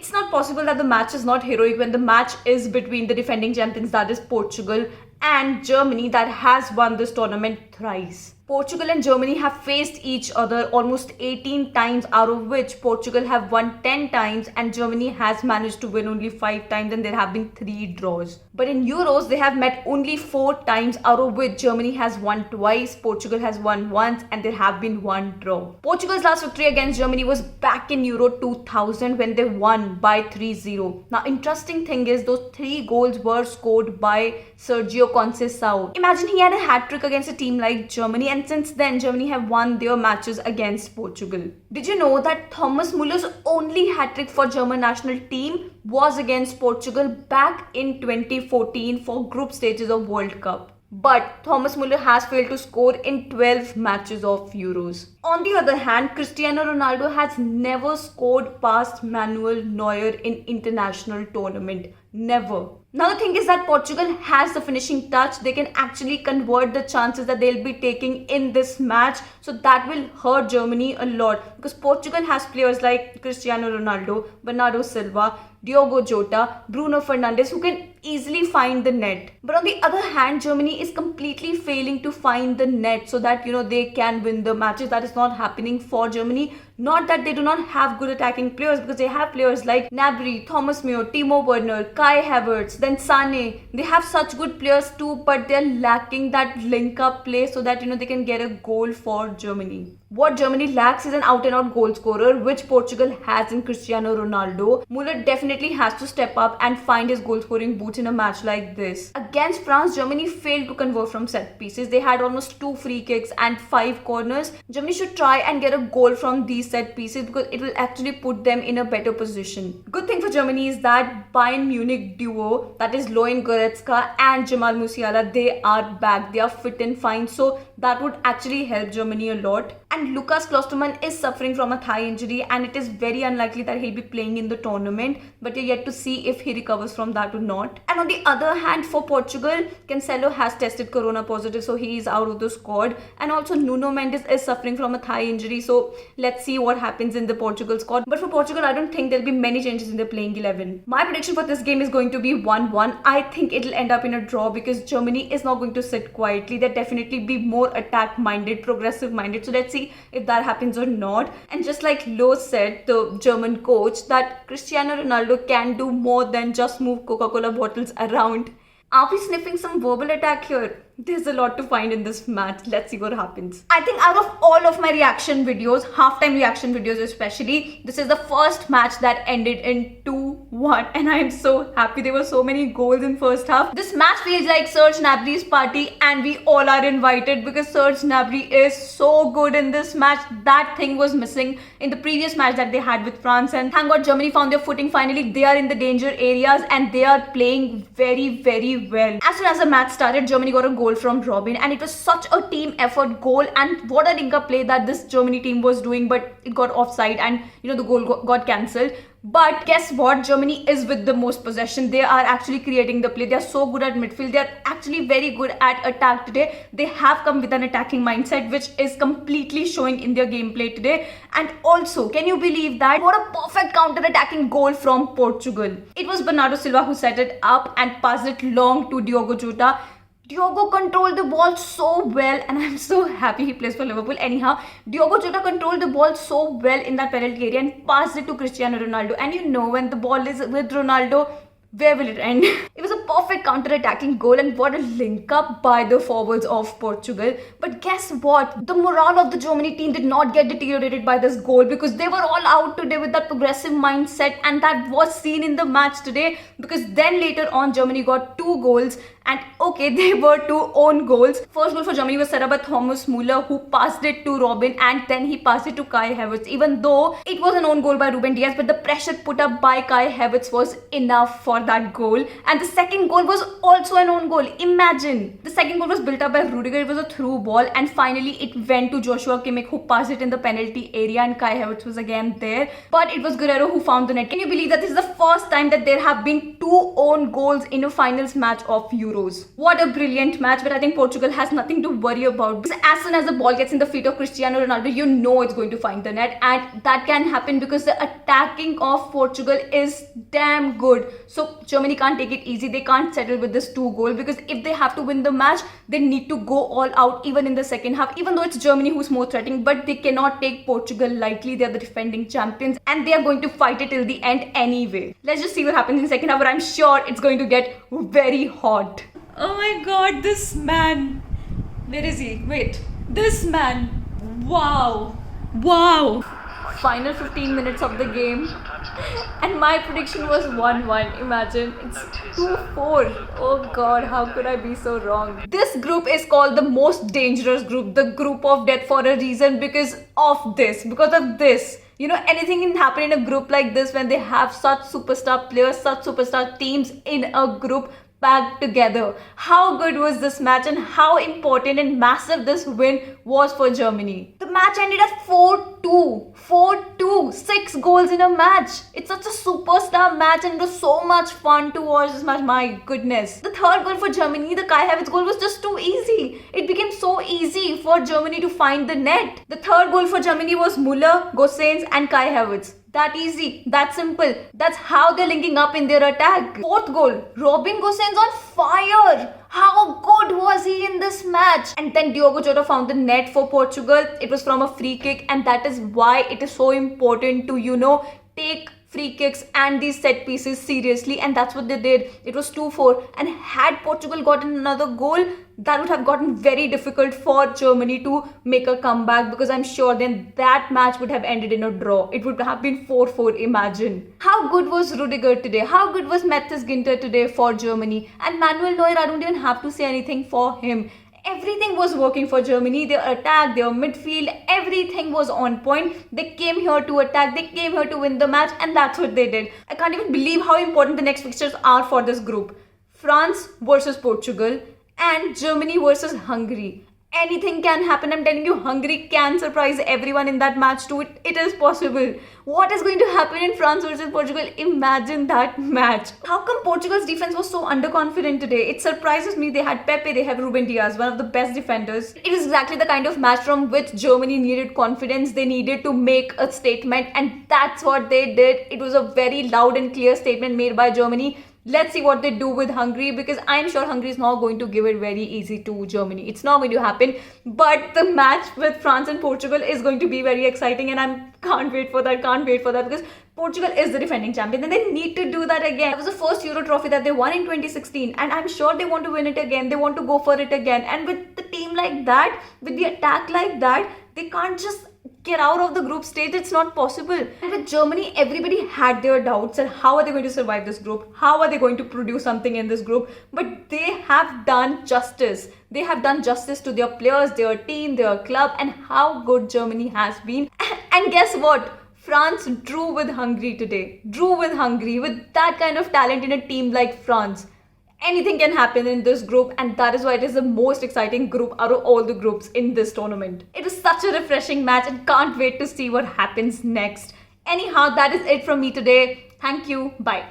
It's not possible that the match is not heroic when the match is between the defending champions, that is Portugal, and Germany, that has won this tournament thrice. Portugal and Germany have faced each other almost 18 times, out of which Portugal have won 10 times and Germany has managed to win only 5 times, and there have been 3 draws. But in Euros, they have met only 4 times, out of which Germany has won twice, Portugal has won once, and there have been 1 draw. Portugal's last victory against Germany was back in Euro 2000 when they won by 3-0. Now, interesting thing is those 3 goals were scored by Sergio Conceição. Imagine he had a hat-trick against a team like Germany, and since then Germany have won their matches against Portugal. Did you know that Thomas Muller's only hat-trick for German national team was against Portugal back in 2014 for group stages of World Cup? But Thomas Muller has failed to score in 12 matches of Euros. On the other hand, Cristiano Ronaldo has never scored past Manuel Neuer in international tournament. Never. Now the thing is that Portugal has the finishing touch. They can actually convert the chances that they'll be taking in this match. So that will hurt Germany a lot, because Portugal has players like Cristiano Ronaldo, Bernardo Silva, Diogo Jota, Bruno Fernandes, who can easily find the net. But on the other hand, Germany is completely failing to find the net so that they can win the matches. That is not happening for Germany. Not that they do not have good attacking players, because they have players like Gnabry, Thomas Müller, Timo Werner, Kai Havertz, then Sané. They have such good players too, but they're lacking that link-up play so that they can get a goal for Germany. What Germany lacks is an out-and-out goal scorer, which Portugal has in Cristiano Ronaldo. Muller definitely has to step up and find his goal-scoring boots in a match like this. Against France, Germany failed to convert from set pieces. They had almost 2 free kicks and 5 corners. Germany should try and get a goal from these set pieces, because it will actually put them in a better position. Good thing for Germany is that Bayern Munich duo, that is Leon Goretzka and Jamal Musiala, they are back. They are fit and fine, so that would actually help Germany a lot. And Lukas Klostermann is suffering from a thigh injury, and it is very unlikely that he'll be playing in the tournament, but you're yet to see if he recovers from that or not. And on the other hand, for Portugal, Cancelo has tested corona positive, so he is out of the squad. And also Nuno Mendes is suffering from a thigh injury, so let's see what happens in the Portugal squad. But for Portugal, I don't think there'll be many changes in the playing 11. My prediction for this game is going to be 1-1. I think it'll end up in a draw, because Germany is not going to sit quietly. They'll definitely be more attack-minded, progressive-minded. So let's see if that happens or not. And just like Lowe said, the German coach, that Cristiano Ronaldo can do more than just move Coca-Cola bottles around. Are we sniffing some verbal attack here? There's a lot to find in this match. Let's see what happens. I think out of all of my reaction videos, halftime reaction videos especially, this is the first match that ended in 2-1, and I am so happy. There were so many goals in first half. This match feels like Serge Gnabry's party, and we all are invited, because Serge Gnabry is so good in this match. That thing was missing in the previous match that they had with France, and thank God Germany found their footing finally. They are in the danger areas and they are playing very, very well. As soon as the match started, Germany got a goal from Robin, and it was such a team effort goal, and what a link-up play that this Germany team was doing, but it got offside and the goal got cancelled. But guess what? Germany is with the most possession. They are actually creating the play. They are so good at midfield. They are actually very good at attack today. They have come with an attacking mindset, which is completely showing in their gameplay today. And also, can you believe that? What a perfect counter-attacking goal from Portugal. It was Bernardo Silva who set it up and passed it long to Diogo Jota. Diogo controlled the ball so well, and I'm so happy he plays for Liverpool. Anyhow, Diogo Jota controlled the ball so well in that penalty area and passed it to Cristiano Ronaldo. And when the ball is with Ronaldo, where will it end? It was a perfect counter-attacking goal, and what a link-up by the forwards of Portugal. But guess what? The morale of the Germany team did not get deteriorated by this goal, because they were all out today with that progressive mindset, and that was seen in the match today, because then later on Germany got 2 goals. And okay, they were 2 own goals. First goal for Germany was set up by Thomas Müller, who passed it to Robin, and then he passed it to Kai Havertz. Even though it was an own goal by Ruben Dias, but the pressure put up by Kai Havertz was enough for that goal. And the second goal was also an own goal. Imagine. The second goal was built up by Rudiger. It was a through ball, and finally it went to Joshua Kimmich, who passed it in the penalty area, and Kai Havertz was again there. But it was Guerrero who found the net. Can you believe that this is the first time that there have been 2 own goals in a finals match of Euro? Euros. What a brilliant match, but I think Portugal has nothing to worry about because as soon as the ball gets in the feet of Cristiano Ronaldo, you know it's going to find the net, and that can happen because the attacking of Portugal is damn good. So Germany can't take it easy. They can't settle with this 2-goal because if they have to win the match, they need to go all out even in the second half, even though it's Germany who's more threatening, but they cannot take Portugal lightly. They are the defending champions and they are going to fight it till the end anyway. Let's just see what happens in the second half, but I'm sure it's going to get very hot. Oh my god, this man. Where is he? Wait. This man. Wow. Wow. Final 15 minutes of the game. And my prediction was 1-1. Imagine. It's 2-4. Oh god, how could I be so wrong? This group is called the most dangerous group. The group of death for a reason because of this. Because of this. You know, anything can happen in a group like this when they have such superstar players, such superstar teams in a group packed together. How good was this match and how important and massive this win was for Germany? The match ended at 4-2. 4-2. 6 goals in a match. It's such a superstar match and it was so much fun to watch this match. My goodness. The third goal for Germany, the Kai Havertz goal, was just too easy. It became so easy for Germany to find the net. The third goal for Germany was Müller, Gosens and Kai Havertz. That easy, that simple. That's how they're linking up in their attack. Fourth goal, Robin Gosens on fire. How good was he in this match? And then Diogo Jota found the net for Portugal. It was from a free kick, and that is why it is so important to, you know, take free kicks and these set pieces seriously, and that's what they did. It was 2-4, and had Portugal gotten another goal, that would have gotten very difficult for Germany to make a comeback, because I'm sure then that match would have ended in a draw. It would have been 4-4, imagine. How good was Rudiger today? How good was Matthias Ginter today for Germany? And Manuel Neuer, I don't even have to say anything for him. Everything was working for Germany. Their attack, their midfield, everything was on point. They came here to attack, they came here to win the match, and that's what they did. I can't even believe how important the next fixtures are for this group. France versus Portugal and Germany versus Hungary. Anything can happen. I'm telling you, Hungary can surprise everyone in that match too. It is possible. What is going to happen in France versus Portugal? Imagine that match. How come Portugal's defense was so underconfident today? It surprises me. They had Pepe, they have Ruben Diaz, one of the best defenders. It is exactly the kind of match from which Germany needed confidence. They needed to make a statement, and that's what they did. It was a very loud and clear statement made by Germany. Let's see what they do with Hungary, because I'm sure Hungary is not going to give it very easy to Germany. It's not going to happen. But the match with France and Portugal is going to be very exciting, and I can't wait for that. Because Portugal is the defending champion and they need to do that again. It was the first Euro trophy that they won in 2016, and I'm sure they want to win it again. They want to go for it again. And with the team like that, with the attack like that, they can't just get out of the group stage. It's not possible. And with Germany, everybody had their doubts and how are they going to survive this group? How are they going to produce something in this group? But they have done justice. They have done justice to their players, their team, their club, and how good Germany has been. And guess what? France drew with Hungary today. Drew with Hungary. With that kind of talent in a team like France, anything can happen in this group, and that is why it is the most exciting group out of all the groups in this tournament. It was such a refreshing match and can't wait to see what happens next. Anyhow, that is it from me today. Thank you. Bye.